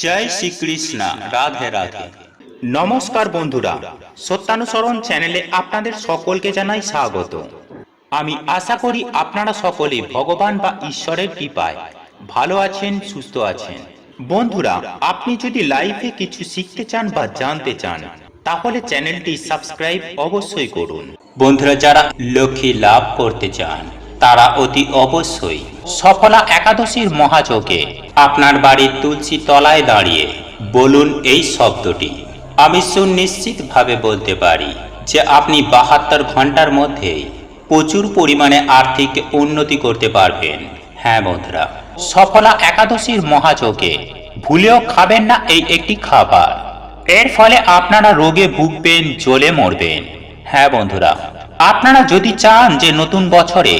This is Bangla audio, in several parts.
জয় শ্রীকৃষ্ণ। রাধে রাধে। নমস্কার বন্ধুরা, সত্যানুসরণ চ্যানেলে আপনাদের সকলকে জানাই স্বাগত। আমি আশা করি আপনারা সকলে ভগবান বা ঈশ্বরের কৃপায় ভালো আছেন, সুস্থ আছেন। বন্ধুরা, আপনি যদি লাইফে কিছু শিখতে চান বা জানতে চান তাহলে চ্যানেলটি সাবস্ক্রাইব অবশ্যই করুন। বন্ধুরা, যারা লক্ষ্মী লাভ করতে চান তারা অতি অবশ্যই সফলা একাদশীর মহাযোগে আপনার বাড়ির তুলসী তলায় দাঁড়িয়ে বলুন এই শব্দটি। আমি সুনিশ্চিতভাবে বলতে পারি যে আপনি 72 ঘন্টার মধ্যেই প্রচুর পরিমাণে আর্থিক উন্নতি করতে পারবেন। হ্যাঁ বন্ধুরা, সফলা একাদশীর মহাযোগে ভুলেও খাবেন না এই একটি খাবার। এর ফলে আপনারা রোগে ভুগবেন, জ্বলে মরবেন। হ্যাঁ বন্ধুরা, আপনারা যদি চান যে নতুন বছরে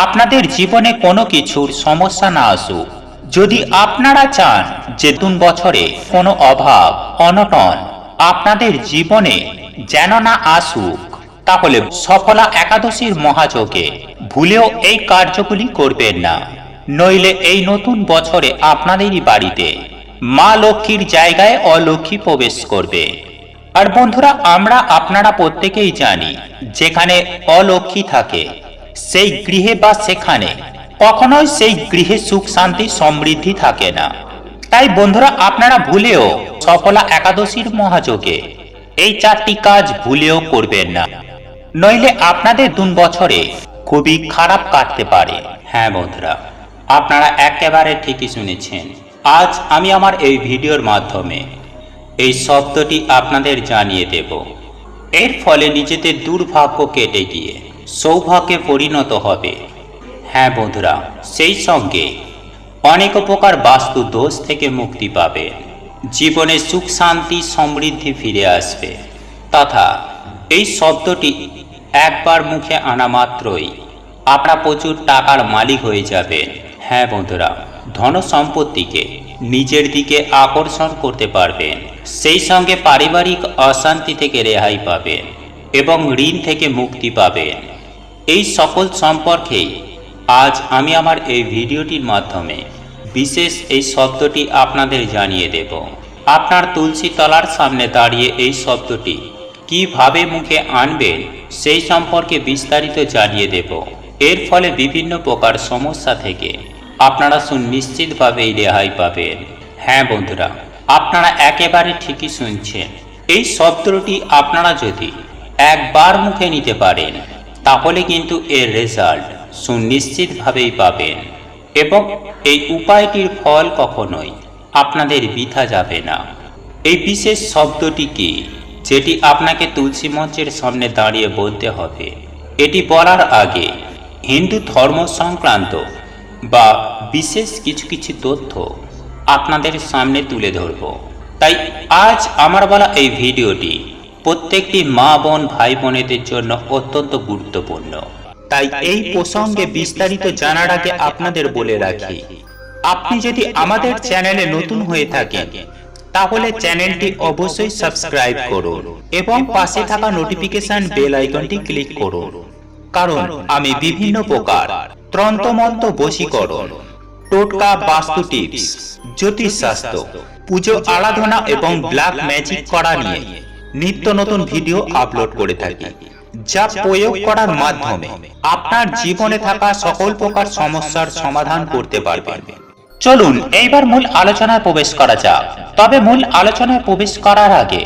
আপনাদের জীবনে কোনো কিছুর সমস্যা না আসুক, যদি আপনারা চান যে নতুন বছরে কোনো অভাব অনটন আপনাদের জীবনে যেন না আসুক, তাহলে সফলা একাদশীর মহাযোগে ভুলেও এই কার্যগুলি করবেন না। নইলে এই নতুন বছরে আপনাদেরই বাড়িতে মা লক্ষ্মীর জায়গায় অলক্ষ্মী প্রবেশ করবে। আর বন্ধুরা, আমরা আপনারা প্রত্যেকেই জানি যেখানে অলক্ষ্মী থাকে সেই গৃহে বা সেখানে কখনোই সেই গৃহে সুখ শান্তি সমৃদ্ধি থাকে না। তাই বন্ধুরা, আপনারা ভুলেও সফলা একাদশীর মহাযোগে এই 4টি কাজ ভুলেও করবেন না, নইলে আপনাদের নতুন বছরে খুবই খারাপ কাটতে পারে। হ্যাঁ বন্ধুরা, আপনারা একেবারে ঠিকই শুনেছেন। আজ আমি আমার এই ভিডিওর মাধ্যমে এই শব্দটি আপনাদের জানিয়ে দেব। এর ফলে নিজেদের দুর্ভাগ্য কেটে গিয়ে সৌভাগ্যে পরিণত হবে। হ্যাঁ বন্ধুরা, সেই সঙ্গে অনেক প্রকার বাস্তু দোষ থেকে মুক্তি পাবেন, জীবনে সুখ শান্তি সমৃদ্ধি ফিরে আসবে, তথা এই শব্দটি একবার মুখে আনা মাত্রই আপনারা প্রচুর টাকার মালিক হয়ে যাবেন। হ্যাঁ বন্ধুরা, ধন সম্পত্তিকে নিজের দিকে আকর্ষণ করতে পারবেন, সেই সঙ্গে পারিবারিক অশান্তি থেকে রেহাই পাবেন এবং ঋণ থেকে মুক্তি পাবেন। এই সকল সম্পর্কেই আজ আমি আমার এই ভিডিওটির মাধ্যমে বিশেষ এই শব্দটি আপনাদের জানিয়ে দেব। আপনার তুলসী তলার সামনে দাঁড়িয়ে এই শব্দটি কিভাবে মুখে আনবেন সেই সম্পর্কে বিস্তারিত জানিয়ে দেব। এর ফলে বিভিন্ন প্রকার সমস্যা থেকে আপনারা সুনিশ্চিতভাবেই রেহাই পাবেন। হ্যাঁ বন্ধুরা, আপনারা একেবারে ঠিকই শুনছেন। এই শব্দটি আপনারা যদি একবার মুখে নিতে পারেন তাহলে কিন্তু এর রেজাল্ট সুনিশ্চিতভাবেই পাবেন এবং এই উপায়টির ফল কখনোই আপনাদের বৃথা যাবে না। এই বিশেষ শব্দটি কি, যেটি আপনাকে তুলসী মঞ্চের সামনে দাঁড়িয়ে বলতে হবে। এটি বলার আগে হিন্দু ধর্ম সংক্রান্ত বা বিশেষ কিছু কিছু তথ্য আপনাদের সামনে তুলে ধরব। তাই আজ আমার বলা এই ভিডিওটি প্রত্যেকটি মা বোন ভাই বোনেদের জন্য অত্যন্ত গুরুত্বপূর্ণ। তাই এই প্রসঙ্গে বিস্তারিত জানার আগে আপনাদের বলে রাখি, আপনি যদি আমাদের চ্যানেলে নতুন হয়ে থাকেন তাহলে চ্যানেলটি অবশ্যই সাবস্ক্রাইব করুন এবং পাশে থাকা নোটিফিকেশন বেল আইকনটি ক্লিক করুন, কারণ আমি বিভিন্ন প্রকার তন্ত্রমন্ত্র, বশীকরণ, টোটকা, বাস্তু টিপস, জ্যোতিষশাস্ত্র, পুজো আরাধনা এবং ব্ল্যাক ম্যাজিক করা নিয়ে নিত্য নতুন ভিডিও আপলোড করে থাকি, যা প্রয়োগ করার মাধ্যমে আপনার জীবনে থাকা সকল প্রকার সমস্যার সমাধান করতে পারবেন। চলুন এইবার মূল আলোচনায় প্রবেশ করা যাক। তবে মূল আলোচনায় প্রবেশ করার আগে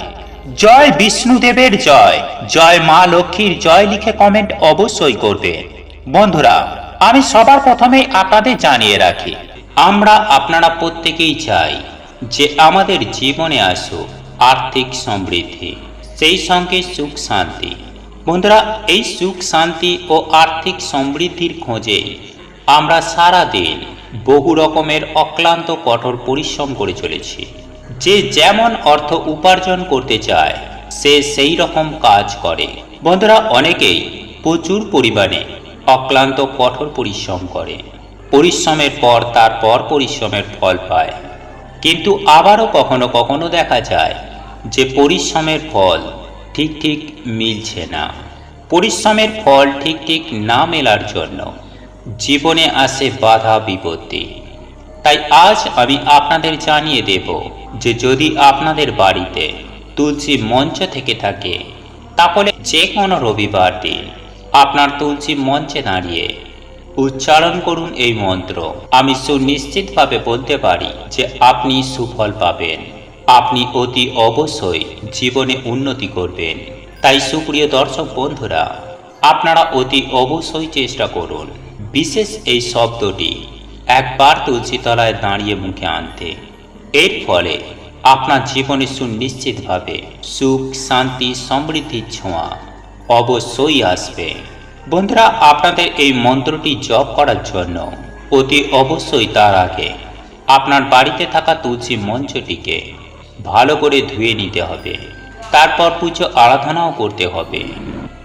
জয় বিষ্ণুদেবের জয়, জয় মা লক্ষ্মীর জয় লিখে কমেন্ট অবশ্যই করবেন। বন্ধুরা, আমি সবার প্রথমেই আপনাদের জানিয়ে রাখি, আমরা আপনারা প্রত্যেকেই চাই যে আমাদের জীবনে আসুক আর্থিক সমৃদ্ধি, সেই সঙ্গে সুখ শান্তি। বন্ধুরা, এই সুখ শান্তি ও আর্থিক সমৃদ্ধির খোঁজে আমরা সারা দিন বহু রকমের অক্লান্ত কঠোর পরিশ্রম করে চলেছি। যে যেমন অর্থ উপার্জন করতে চায় সে সেই রকম কাজ করে। বন্ধুরা, অনেকেই প্রচুর পরিমাণে অক্লান্ত কঠোর পরিশ্রম করে, পরিশ্রমের পর তারপর পরিশ্রমের ফল পায়। কিন্তু আবারও কখনো কখনো দেখা যায় যে পরিশ্রমের ফল ঠিক মিলছে না। পরিশ্রমের ফল ঠিক না মেলার জন্য জীবনে আসে বাধা বিপত্তি। তাই আজ আমি আপনাদের জানিয়ে দেব যে যদি আপনাদের বাড়িতে তুলসী মঞ্চ থেকে থাকে তাহলে যে কোনো রবিবার দিন আপনার তুলসী মঞ্চে দাঁড়িয়ে উচ্চারণ করুন এই মন্ত্র। আমি সুনিশ্চিতভাবে বলতে পারি যে আপনি সুফল পাবেন, আপনি অতি অবশ্যই জীবনে উন্নতি করবেন। তাই সুপ্রিয় দর্শক বন্ধুরা, আপনারা অতি অবশ্যই চেষ্টা করুন বিশেষ এই শব্দটি একবার তুলসী তলায় দাঁড়িয়ে মুখে আনতে। এর ফলে আপনার জীবনে সুনিশ্চিতভাবে সুখ, শান্তি, সমৃদ্ধির ছোঁয়া অবশ্যই আসবে। বন্ধুরা, আপনাদের এই মন্ত্রটি জপ করার জন্য অতি অবশ্যই তার আগে আপনার বাড়িতে থাকা তুলসী মঞ্চটিকে ভালো করে ধুয়ে নিতে হবে। তারপর পুজো আরাধনাও করতে হবে।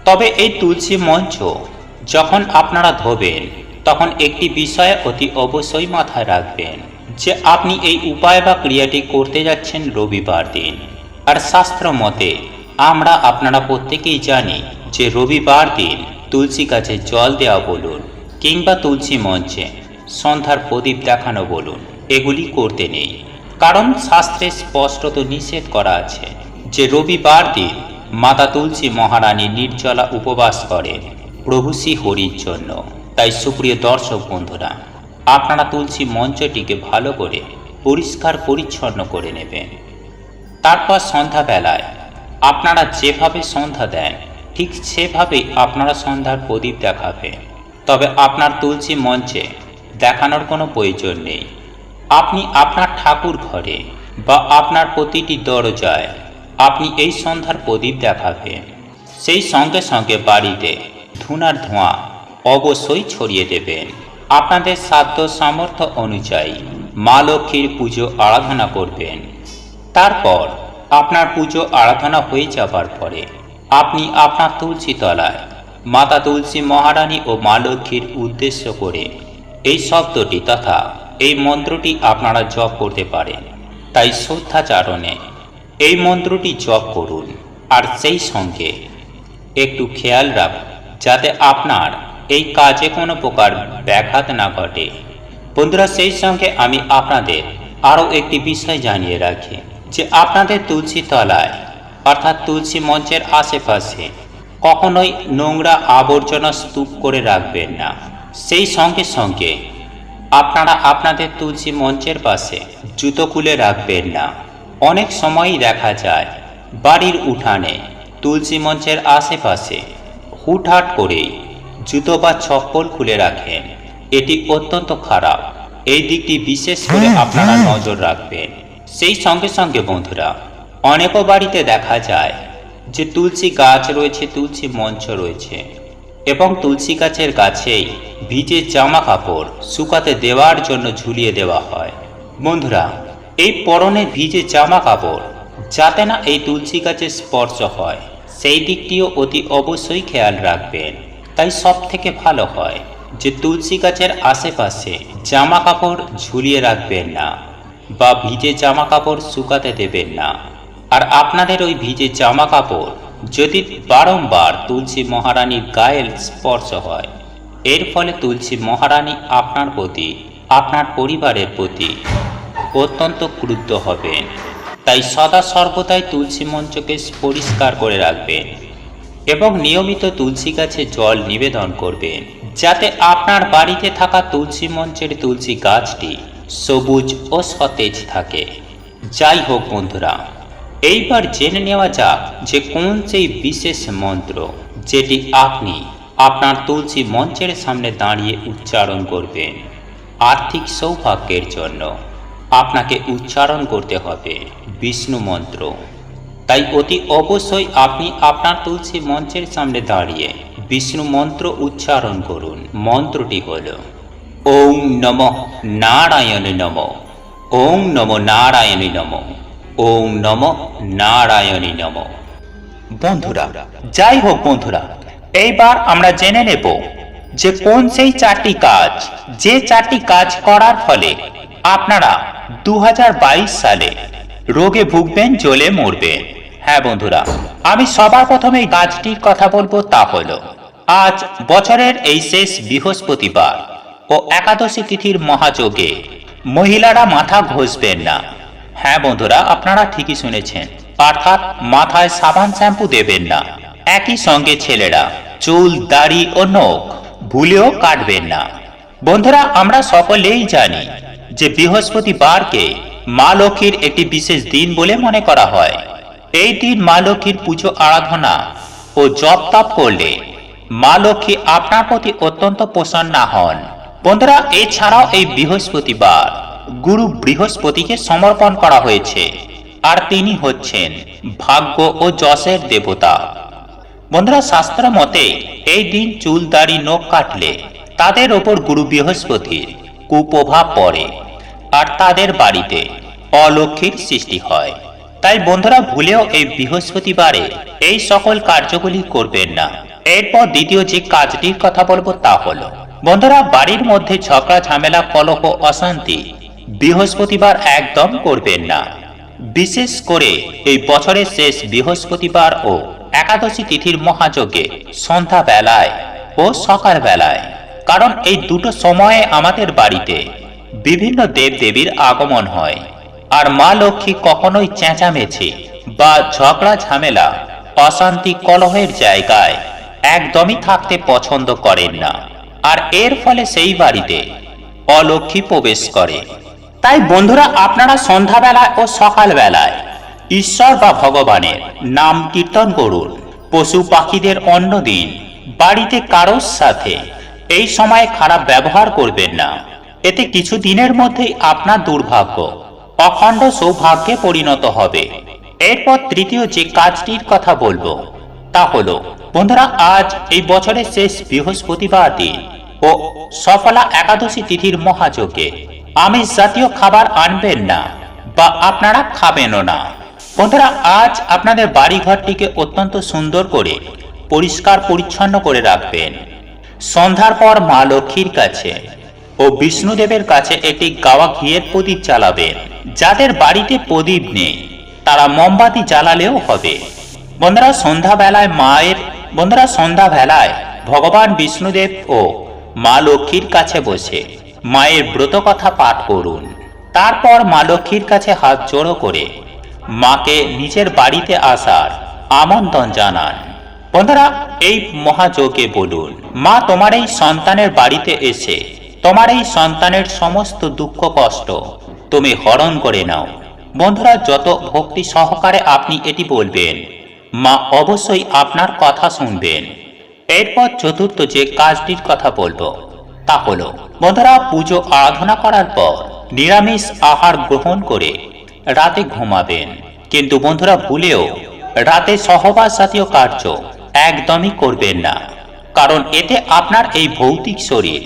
তবে এই তুলসী মঞ্চ যখন আপনারা ধোবেন তখন একটি বিষয় অতি অবশ্যই মাথায় রাখবেন যে আপনি এই উপায় বা ক্রিয়াটি করতে যাচ্ছেন রবিবার দিন। আর শাস্ত্র মতে আমরা আপনারা প্রত্যেকেই জানি যে রবিবার দিন তুলসী গাছে জল দেওয়া বলুন কিংবা তুলসী মঞ্চে সন্ধ্যার প্রদীপ দেখানো বলুন, এগুলি করতে নেই। কারণ শাস্ত্রে স্পষ্টত নিষেধ করা আছে যে রবিবার দিন মাতা তুলসী মহারানী নির্জলা উপবাস করেন প্রভু শ্রী হরির জন্য। তাই সুপ্রিয় দর্শক বন্ধুরা, আপনারা তুলসী মঞ্চটিকে ভালো করে পরিষ্কার পরিচ্ছন্ন করে নেবেন। তারপর সন্ধ্যাবেলায় আপনারা যেভাবে সন্ধ্যা দেন ঠিক সেভাবেই আপনারা সন্ধ্যার প্রদীপ দেখাবেন। তবে আপনার তুলসী মঞ্চে দেখানোর কোনো প্রয়োজন নেই। আপনি আপনার ঠাকুর ঘরে বা আপনার প্রতিটি দরজায় আপনি এই সন্ধ্যার প্রদীপ দেখাবেন। সেই সঙ্গে সঙ্গে বাড়িতে ধুনার ধোঁয়া অবশ্যই ছড়িয়ে দেবেন। আপনাদের সাধ্য সামর্থ্য অনুযায়ী মা লক্ষ্মীর পুজো আরাধনা করবেন। তারপর আপনার পুজো আরাধনা হয়ে যাবার পরে আপনি আপনার তুলসী তলায় মাতা তুলসী মহারানী ও মা লক্ষ্মীর উদ্দেশ্য করে এই শব্দটি তথা এই মন্ত্রটি আপনারা জপ করতে পারেন। তাই শ্রদ্ধাচরণে এই মন্ত্রটি জপ করুন। আর সেই সঙ্গে একটু খেয়াল রাখুন যাতে আপনার এই কাজে কোনো প্রকার ব্যাঘাত না ঘটে। বন্ধুরা, সেই সঙ্গে আমি আপনাদের আরও একটি বিষয় জানিয়ে রাখি যে আপনাদের তুলসী তলায় অর্থাৎ তুলসী মঞ্চের আশেপাশে কখনোই নোংরা আবর্জনা স্তূপ করে রাখবেন না। সেই সঙ্গে সঙ্গে আপনারা আপনাদের তুলসী মঞ্চের পাশে জুতো খুলে রাখবেন না। অনেক সময়ই দেখা যায় বাড়ির উঠানে তুলসী মঞ্চের আশেপাশে হুটহাট করেই জুতো বা চপ্পল খুলে রাখেন। এটি অত্যন্ত খারাপ। এই দিকটি বিশেষ করে আপনারা নজর রাখবেন। সেই সঙ্গে সঙ্গে বন্ধুরা, অনেকও বাড়িতে দেখা যায় যে তুলসী গাছ রয়েছে, তুলসী মঞ্চ রয়েছে এবং তুলসী গাছের গাছেই ভিজে জামা কাপড় শুকাতে দেওয়ার জন্য ঝুলিয়ে দেওয়া হয়। বন্ধুরা, এই পরনে ভিজে জামা কাপড় যাতে না এই তুলসী গাছের স্পর্শ হয় সেই দিকটিও অতি অবশ্যই খেয়াল রাখবেন। তাই সব থেকে ভালো হয় যে তুলসী গাছের আশেপাশে জামা কাপড় ঝুলিয়ে রাখবেন না বা ভিজে জামা কাপড় শুকাতে দেবেন না। আর আপনাদের ওই ভিজে জামা কাপড় যদি বারংবার তুলসী মহারানীর গায়ে স্পর্শ হয়, এর ফলে তুলসী মহারানী আপনার প্রতি, আপনার পরিবারের প্রতি অত্যন্ত ক্রুদ্ধ হবেন। তাই সদা সর্বদাই তুলসী মঞ্চকে পরিষ্কার করে রাখবেন এবং নিয়মিত তুলসী গাছে জল নিবেদন করবেন যাতে আপনার বাড়িতে থাকা তুলসী মঞ্চের তুলসী গাছটি সবুজ ও সতেজ থাকে। যাই হোক বন্ধুরা, এইবার জেনে নেওয়া যাক যে কোন সেই বিশেষ মন্ত্র যেটি আপনি আপনার তুলসী মঞ্চের সামনে দাঁড়িয়ে উচ্চারণ করবেন। আর্থিক সৌভাগ্যের জন্য আপনাকে উচ্চারণ করতে হবে বিষ্ণু মন্ত্র। তাই অতি অবশ্যই আপনি আপনার তুলসী মঞ্চের সামনে দাঁড়িয়ে বিষ্ণু মন্ত্র উচ্চারণ করুন। মন্ত্রটি হল ওম নমঃ নারায়ণ নমঃ, ওম নমো নারায়ণী নমঃ, ওম নমঃ নারায়ণী নমঃ। বন্ধুরা, যাই হোক বন্ধুরা, এইবার আমরা জেনে নেব যে কোন সেই চারটি কাজ, যে চারটি কাজ করার ফলে আপনারা 2022 সালে রোগে ভুগবেন, জ্বলে মরবেন। হ্যাঁ বন্ধুরা, আমি সবার প্রথমে এই কাজটির কথা বলবো, তা হলো আজ বছরের এই শেষ বৃহস্পতিবার ও একাদশী তিথির মহাযোগে মহিলারা মাথা ঘষবেন না। হ্যাঁ বন্ধুরা, আপনারা ঠিকই শুনেছেন, অর্থাৎ মাথায় সাবান শ্যাম্পু দেবেন না। একই সঙ্গে ছেলেরা চুল, দাড়ি ও নখ ভুলেও কাটবেন না। বন্ধুরা, আমরা সকলেই জানি যে বৃহস্পতিবারকে মা লক্ষ্মীর একটি বিশেষ দিন বলে মনে করা হয়। এই দিন মা লক্ষ্মীর পুজো আরাধনা ও জপ তপ করলে মা লক্ষ্মী আপনার প্রতি অত্যন্ত প্রসন্ন হন। বন্ধুরা, এছাড়াও এই বৃহস্পতিবার গুরু বৃহস্পতিকে সমর্পণ করা হয়েছে, আর তিনি হচ্ছেন ভাগ্য ও যশের দেবতা। বন্ধুরা, শাস্ত্র মতে এই দিন চুল, দাড়ি, নখ কাটলে তাদের ওপর গুরু বৃহস্পতির কুপ্রভাব পড়ে আর তাদের বাড়িতে অলক্ষ্মীর সৃষ্টি হয়। তাই বন্ধুরা, ভুলেও এই বৃহস্পতিবারে এই সকল কার্যগুলি করবেন না। এরপর দ্বিতীয় যে কাজটির কথা বলবো তা হলো, বন্ধুরা, বাড়ির মধ্যে ঝগড়া, ঝামেলা, কলহ, অশান্তি বৃহস্পতিবার একদম করবেন না। বিশেষ করে এই বছরের শেষ বৃহস্পতিবার ও একাদশী তিথির মহাযজ্ঞে সন্ধ্যা বেলায় ও সকাল বেলায়, কারণ এই দুটো সময়ে আমাদের বাড়িতে বিভিন্ন দেবদেবীর আগমন হয়। আর মা লক্ষ্মী কখনোই চেঁচামেচি বা ঝগড়া, ঝামেলা, অশান্তি, কলহের জায়গায় একদমই থাকতে পছন্দ করেন না। আর এর ফলে সেই বাড়িতে অলক্ষ্মী প্রবেশ করে। তাই বন্ধুরা, আপনারা সন্ধ্যাবেলায় ও সকাল বেলায় ঈশ্বর বা ভগবানের নাম কীর্তন করুন। পশু পাখিদের অন্ন দিন। বাড়িতে কারোর সাথে এই সময় খারাপ ব্যবহার করবেন না। এতে কিছু দিনের মধ্যেই আপনার দুর্ভাগ্য অখণ্ড সৌভাগ্যে পরিণত হবে। এরপর তৃতীয় যে কাজটির কথা বলবো তা হলো, বন্ধুরা, আজ এই বছরের শেষ বৃহস্পতিবার দিন ও সফলা একাদশী তিথির মহাযজ্ঞে আমিষ জাতীয় খাবার আনবেন না বা আপনারা খাবেনও না। বন্ধুরা, আজ আপনাদের বাড়িঘরটিকে অত্যন্ত সুন্দর করে পরিষ্কার পরিচ্ছন্ন করে রাখবেন। সন্ধ্যার পর মা লক্ষ্মীর কাছে ও বিষ্ণুদেবের কাছে একটি গাওয়া ঘিয়ের প্রদীপ জ্বালাবেন। যাদের বাড়িতে প্রদীপ নেই তারা মোমবাতি জ্বালালেও হবে। বন্ধুরা, সন্ধ্যাবেলায় ভগবান বিষ্ণুদেব ও মা লক্ষ্মীর কাছে বসে মায়ের ব্রত কথা পাঠ করুন। তারপর মা লক্ষ্মীর কাছে হাত জোড়ো করে মাকে নিজের বাড়িতে আসার আমন্ত্রণ জানান। বন্ধুরা, এই মহাযজ্ঞে বলুন, মা, তোমার এই সন্তানের বাড়িতে এসে তোমার এই সন্তানের সমস্ত দুঃখ কষ্ট তুমি হরণ করে নাও। বন্ধুরা, যত ভক্তি সহকারে আপনি এটি বলবেন, মা অবশ্যই আপনার কথা শুনবেন। এরপর চতুর্থ যে কাজটির কথা বলবো তা হলো, বন্ধুরা, পুজো আরাধনা করার পর নিরামিষ আহার গ্রহণ করে রাতে ঘুমাবেন। কিন্তু বন্ধুরা, ভুলেও রাতে সহবাস জাতীয় কার্য একদমই করবেন না, কারণ এতে আপনার এই ভৌতিক শরীর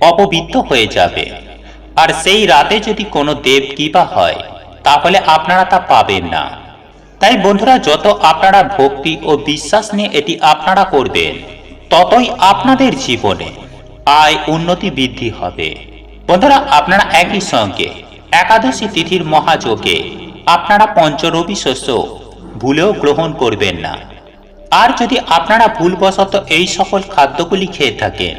অপবিত্র হয়ে যাবে। আর সেই রাতে যদি কোনো দেব কৃপা হয় তাহলে আপনারা তা পাবেন না। তাই বন্ধুরা, যত আপনারা ভক্তি ও বিশ্বাস নিয়ে এটি আপনারা করবেন, ততই আপনাদের জীবনে আয় উন্নতি বৃদ্ধি হবে। বন্ধুরা, আপনারা একই সঙ্গে একাদশী তিথির মহাযজ্ঞে আপনারা পঞ্চরবি শস্য ভুলেও গ্রহণ করবেন না। আর যদি আপনারা ভুলবশত এই সকল খাদ্যগুলি খেয়ে থাকেন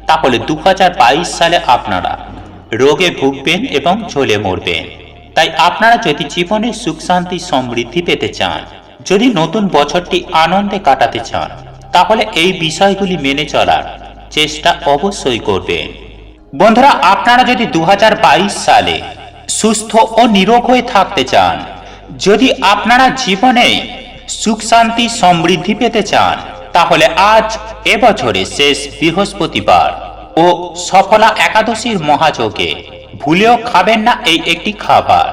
তাহলে 2022 সালে আপনারা রোগে ভুগবেন এবং ঝলে মরবেন। তাই আপনারা যদি জীবনে সুখ, শান্তি, সমৃদ্ধি পেতে চান, যদি নতুন বছরটি আনন্দে কাটাতে চান, তাহলে এই বিষয়গুলি মেনে চলার চেষ্টা অবশ্যই করবেন। বন্ধুরা, আপনারা যদি 2022 সালে সুস্থ ও নিরোগ হয়ে থাকতে চান, যদি আপনারা জীবনে সুখ, শান্তি, সমৃদ্ধি পেতে চান, তাহলে আজ এবছরের শেষ বৃহস্পতিবার ও সফলা একাদশীর মহাযজ্ঞে ভুলেও খাবেন না এই একটি খাবার।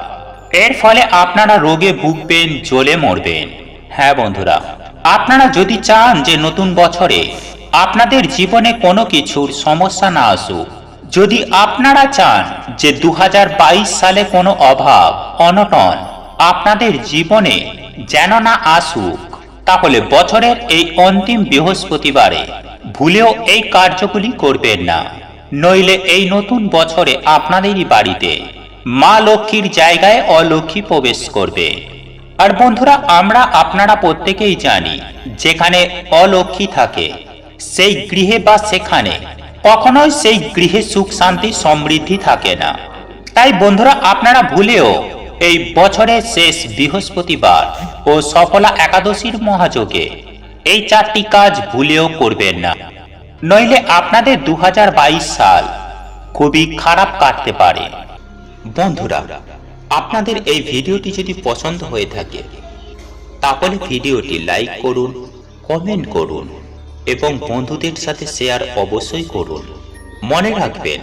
এর ফলে আপনারা রোগে ভুগবেন, জ্বলে মরবেন। হ্যাঁ বন্ধুরা, আপনারা যদি চান যে নতুন বছরে আপনাদের জীবনে কোনো কিছুর সমস্যা না আসুক, যদি আপনারা চান যে 2022 সালে কোনো অভাব অনটন আপনাদের জীবনে যেন না আসুক, তাহলে বছরের এই অন্তিম বৃহস্পতিবারে ভুলেও এই কার্যগুলি করবেন না। নইলে এই নতুন বছরে আপনাদেরই বাড়িতে মা লক্ষ্মীর জায়গায় অলক্ষ্মী প্রবেশ করবে। আর বন্ধুরা, আপনারা প্রত্যেকেই জানি, যেখানে অলক্ষ্মী থাকে সেই গৃহে বা সেখানে কখনোই সেই গৃহে সুখ, শান্তি, সমৃদ্ধি থাকে না। তাই বন্ধুরা আপনারা ভুলেও এই বছরের শেষ বৃহস্পতিবার ও সফলা একাদশীর মহাযোগে এই 4টি কাজ ভুলেও করবেন না, নইলে আপনাদের 2022 সাল খুবই খারাপ কাটতে পারে। বন্ধুরা, আপনাদের এই ভিডিওটি যদি পছন্দ হয়ে থাকে তাহলে ভিডিওটি লাইক করুন, কমেন্ট করুন এবং বন্ধুদের সাথে শেয়ার অবশ্যই করুন। মনে রাখবেন,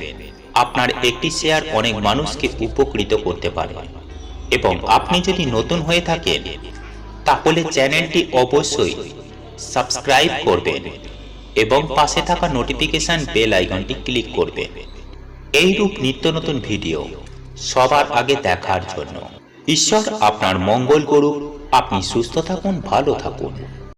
আপনার একটি শেয়ার অনেক মানুষকে উপকৃত করতে পারে। এবং আপনি যদি নতুন হয়ে থাকেন তাহলে চ্যানেলটি অবশ্যই সাবস্ক্রাইব করবেন এবং পাশে থাকা নোটিফিকেশন বেল আইকনটি ক্লিক করবেন এইরূপ নিত্য নতুন ভিডিও সবার আগে দেখার জন্য। ঈশ্বর আপনার মঙ্গল করুক। আপনি সুস্থ থাকুন, ভালো থাকুন।